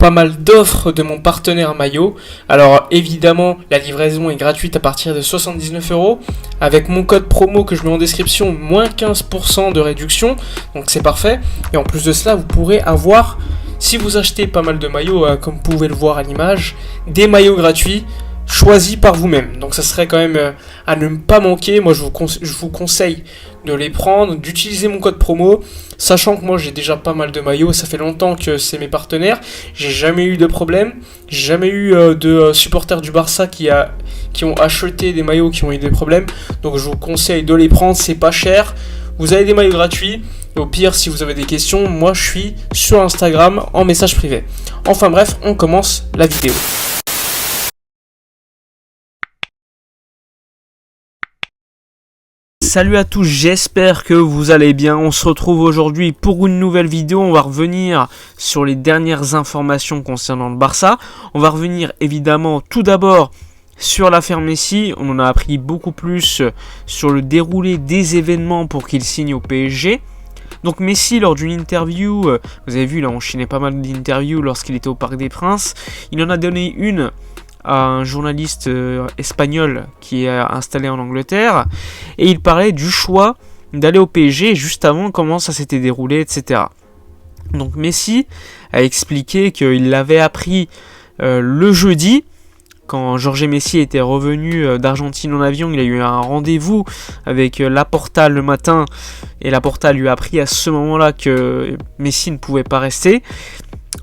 pas mal d'offres de mon partenaire maillot. Alors évidemment, la livraison est gratuite à partir de 79€. Avec mon code promo que je mets en description, moins 15% de réduction. Donc c'est parfait. Et en plus de cela, vous pourrez avoir, si vous achetez pas mal de maillots, comme vous pouvez le voir à l'image, des maillots gratuits choisis par vous-même. Donc ça serait quand même à ne pas manquer. Moi je vous conseille de les prendre, d'utiliser mon code promo, sachant que moi j'ai déjà pas mal de maillots, ça fait longtemps que c'est mes partenaires, j'ai jamais eu de problème, j'ai jamais eu de supporters du Barça qui ont acheté des maillots qui ont eu des problèmes, donc je vous conseille de les prendre, c'est pas cher, vous avez des maillots gratuits, et au pire si vous avez des questions, moi je suis sur Instagram en message privé. Enfin bref, on commence la vidéo. Salut à tous, j'espère que vous allez bien. On se retrouve aujourd'hui pour une nouvelle vidéo. On va revenir sur les dernières informations concernant le Barça. On va revenir évidemment tout d'abord sur l'affaire Messi. On en a appris beaucoup plus sur le déroulé des événements pour qu'il signe au PSG. Donc Messi, lors d'une interview, vous avez vu, il a enchaîné pas mal d'interviews lorsqu'il était au Parc des Princes. Il en a donné une à un journaliste espagnol qui est installé en Angleterre, et il parlait du choix d'aller au PSG juste avant comment ça s'était déroulé, etc. Donc Messi a expliqué qu'il l'avait appris le jeudi, quand Jorge Messi était revenu d'Argentine en avion. Il a eu un rendez-vous avec Laporta le matin, et Laporta lui a appris à ce moment-là que Messi ne pouvait pas rester.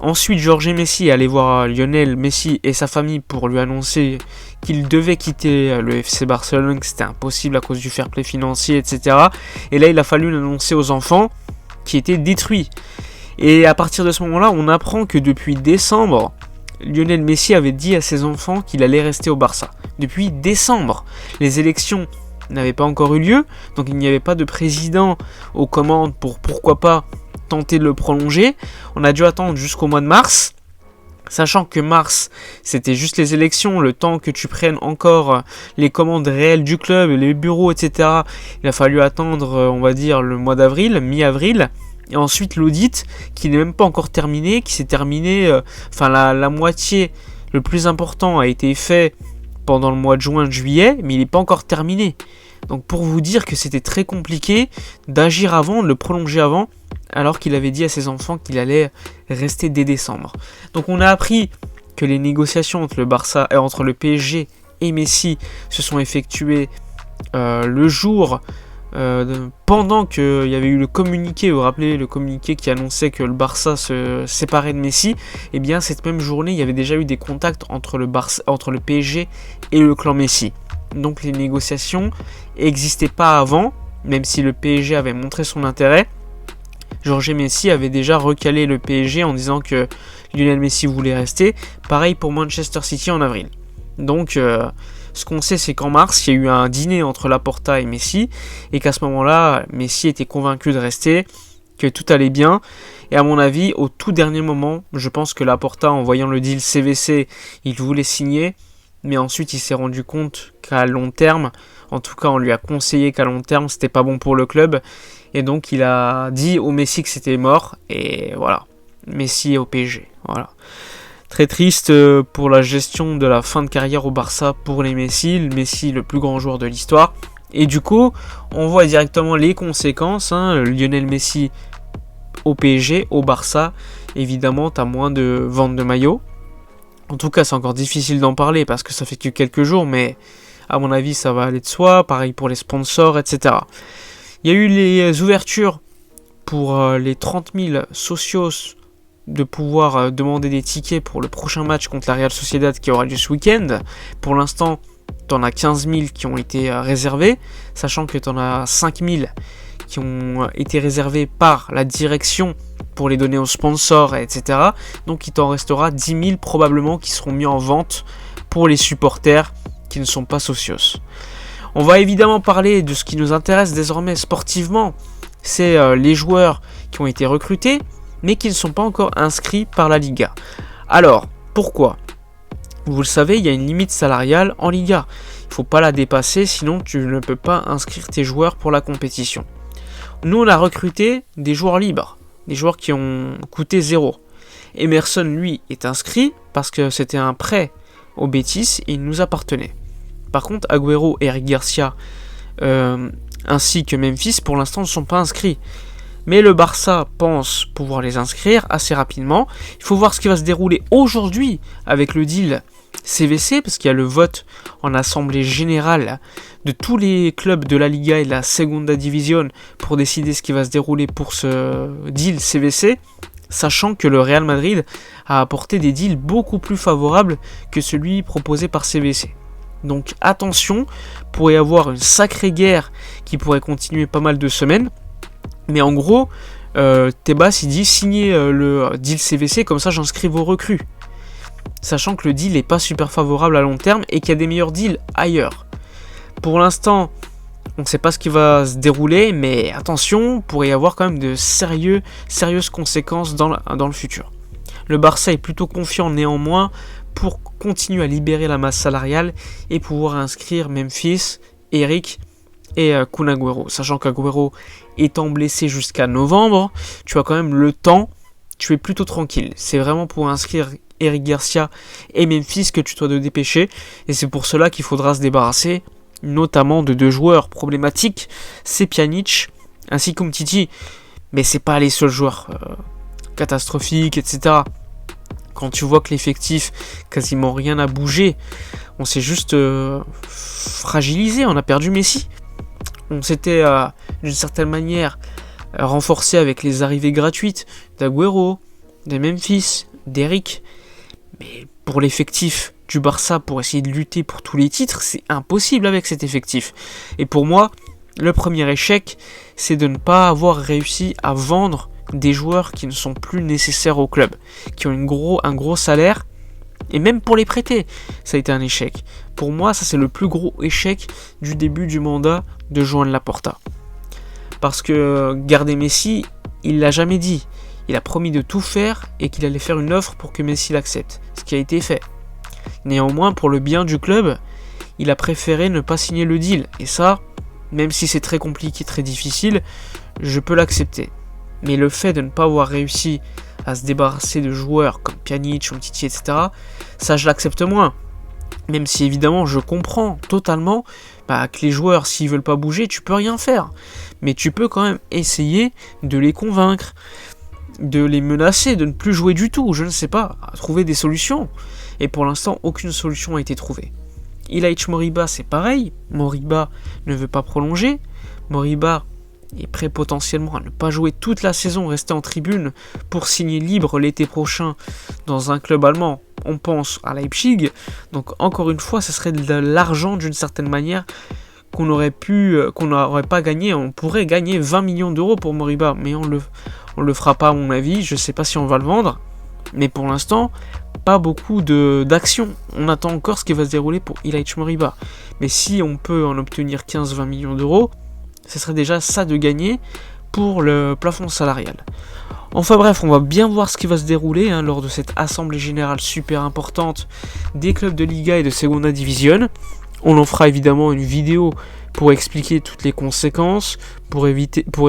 Ensuite, Jorge Messi est allé voir Lionel Messi et sa famille pour lui annoncer qu'il devait quitter le FC Barcelone, que c'était impossible à cause du fair play financier, etc. Et là, il a fallu l'annoncer aux enfants, qui étaient détruits. Et à partir de ce moment-là, on apprend que depuis décembre, Lionel Messi avait dit à ses enfants qu'il allait rester au Barça. Depuis décembre, les élections n'avaient pas encore eu lieu, donc il n'y avait pas de président aux commandes pour pourquoi pas tenter de le prolonger. On a dû attendre jusqu'au mois de mars, sachant que mars c'était juste les élections, le temps que tu prennes encore les commandes réelles du club, les bureaux, etc. Il a fallu attendre, on va dire, le mois d'avril, mi-avril, et ensuite l'audit qui n'est même pas encore terminé, qui s'est terminé, la moitié, le plus important a été fait pendant le mois de juin, de juillet, mais il n'est pas encore terminé. Donc pour vous dire que c'était très compliqué d'agir avant, de le prolonger avant, alors qu'il avait dit à ses enfants qu'il allait rester dès décembre. Donc on a appris que les négociations entre le PSG et Messi se sont effectuées le jour pendant qu'il y avait eu le communiqué. Vous vous rappelez le communiqué qui annonçait que le Barça se séparait de Messi. Et bien cette même journée, il y avait déjà eu des contacts entre le PSG et le clan Messi. Donc les négociations n'existaient pas avant, même si le PSG avait montré son intérêt. Jorge Messi avait déjà recalé le PSG en disant que Lionel Messi voulait rester. Pareil pour Manchester City en avril. Donc ce qu'on sait, c'est qu'en mars, il y a eu un dîner entre Laporta et Messi, et qu'à ce moment-là, Messi était convaincu de rester, que tout allait bien. Et à mon avis, au tout dernier moment, je pense que Laporta, en voyant le deal CVC, il voulait signer, mais ensuite il s'est rendu compte qu'à long terme, en tout cas on lui a conseillé qu'à long terme c'était pas bon pour le club, et donc il a dit au Messi que c'était mort, et voilà, Messi au PSG, voilà. Très triste pour la gestion de la fin de carrière au Barça pour les Messi, le plus grand joueur de l'histoire. Et du coup, on voit directement les conséquences, Lionel Messi au PSG, au Barça, évidemment t'as moins de ventes de maillots. En tout cas, c'est encore difficile d'en parler parce que ça fait que quelques jours, mais à mon avis, ça va aller de soi. Pareil pour les sponsors, etc. Il y a eu les ouvertures pour les 30 000 socios de pouvoir demander des tickets pour le prochain match contre la Real Sociedad qui aura lieu ce week-end. Pour l'instant, tu en as 15 000 qui ont été réservés, sachant que tu en as 5 000 qui ont été réservés par la direction pour les donner aux sponsors, etc. Donc il t'en restera 10 000 probablement qui seront mis en vente pour les supporters qui ne sont pas socios. On va évidemment parler de ce qui nous intéresse désormais sportivement, c'est les joueurs qui ont été recrutés, mais qui ne sont pas encore inscrits par la Liga. Alors, pourquoi ? Vous le savez, il y a une limite salariale en Liga. Il ne faut pas la dépasser, sinon tu ne peux pas inscrire tes joueurs pour la compétition. Nous, on a recruté des joueurs libres, des joueurs qui ont coûté 0. Emerson, lui, est inscrit parce que c'était un prêt au Betis et il nous appartenait. Par contre, Agüero et Eric Garcia, ainsi que Memphis, pour l'instant, ne sont pas inscrits. Mais le Barça pense pouvoir les inscrire assez rapidement. Il faut voir ce qui va se dérouler aujourd'hui avec le deal CVC, parce qu'il y a le vote en assemblée générale de tous les clubs de la Liga et de la Segunda División pour décider ce qui va se dérouler pour ce deal CVC, sachant que le Real Madrid a apporté des deals beaucoup plus favorables que celui proposé par CVC. Donc attention, pourrait y avoir une sacrée guerre qui pourrait continuer pas mal de semaines. Mais en gros, Tebas il dit signez le deal CVC, comme ça j'inscris vos recrues. Sachant que le deal n'est pas super favorable à long terme et qu'il y a des meilleurs deals ailleurs. Pour l'instant, on ne sait pas ce qui va se dérouler, mais attention, pourrait y avoir quand même de sérieuses conséquences dans le futur. Le Barça est plutôt confiant néanmoins pour continuer à libérer la masse salariale et pouvoir inscrire Memphis, Eric et Kun Agüero. Sachant qu'Agüero étant blessé jusqu'à novembre, tu as quand même le temps, tu es plutôt tranquille. C'est vraiment pour inscrire Eric Garcia et Memphis que tu dois te dépêcher, et c'est pour cela qu'il faudra se débarrasser notamment de 2 joueurs problématiques, c'est Pjanic ainsi qu'Umtiti, mais c'est pas les seuls joueurs catastrophiques, etc. Quand tu vois que l'effectif, quasiment rien n'a bougé, on s'est juste fragilisé, on a perdu Messi. On s'était d'une certaine manière renforcé avec les arrivées gratuites d'Agüero, de Memphis, d'Eric. Mais pour l'effectif du Barça, pour essayer de lutter pour tous les titres, c'est impossible avec cet effectif. Et pour moi, le premier échec, c'est de ne pas avoir réussi à vendre des joueurs qui ne sont plus nécessaires au club, qui ont un gros salaire, et même pour les prêter, ça a été un échec. Pour moi, ça c'est le plus gros échec du début du mandat de Joan Laporta. Parce que garder Messi, il l'a jamais dit. Il a promis de tout faire et qu'il allait faire une offre pour que Messi l'accepte, ce qui a été fait. Néanmoins, pour le bien du club, il a préféré ne pas signer le deal. Et ça, même si c'est très compliqué, très difficile, je peux l'accepter. Mais le fait de ne pas avoir réussi à se débarrasser de joueurs comme Pjanic, Umtiti, etc., ça je l'accepte moins. Même si évidemment je comprends totalement que les joueurs, s'ils veulent pas bouger, tu peux rien faire. Mais tu peux quand même essayer de les convaincre, de les menacer, de ne plus jouer du tout, je ne sais pas, à trouver des solutions. Et pour l'instant, aucune solution a été trouvée. Ilaix Moriba, c'est pareil. Moriba ne veut pas prolonger. Moriba est prêt potentiellement à ne pas jouer toute la saison, rester en tribune pour signer libre l'été prochain dans un club allemand. On pense à Leipzig. Donc encore une fois, ce serait de l'argent d'une certaine manière qu'on n'aurait pas gagné. On pourrait gagner 20 millions d'euros pour Moriba, mais on le fera pas à mon avis. Je sais pas si on va le vendre, mais pour l'instant, pas beaucoup d'action. On attend encore ce qui va se dérouler pour Ilaix Moriba. Mais si on peut en obtenir 15-20 millions d'euros, ce serait déjà ça de gagner pour le plafond salarial. Enfin bref, on va bien voir ce qui va se dérouler lors de cette assemblée générale super importante des clubs de Liga et de Segunda División. On en fera évidemment une vidéo pour expliquer toutes les conséquences, pour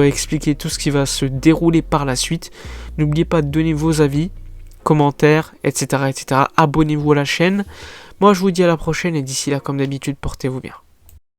expliquer tout ce qui va se dérouler par la suite. N'oubliez pas de donner vos avis, commentaires, etc. Abonnez-vous à la chaîne. Moi je vous dis à la prochaine et d'ici là, comme d'habitude, portez-vous bien.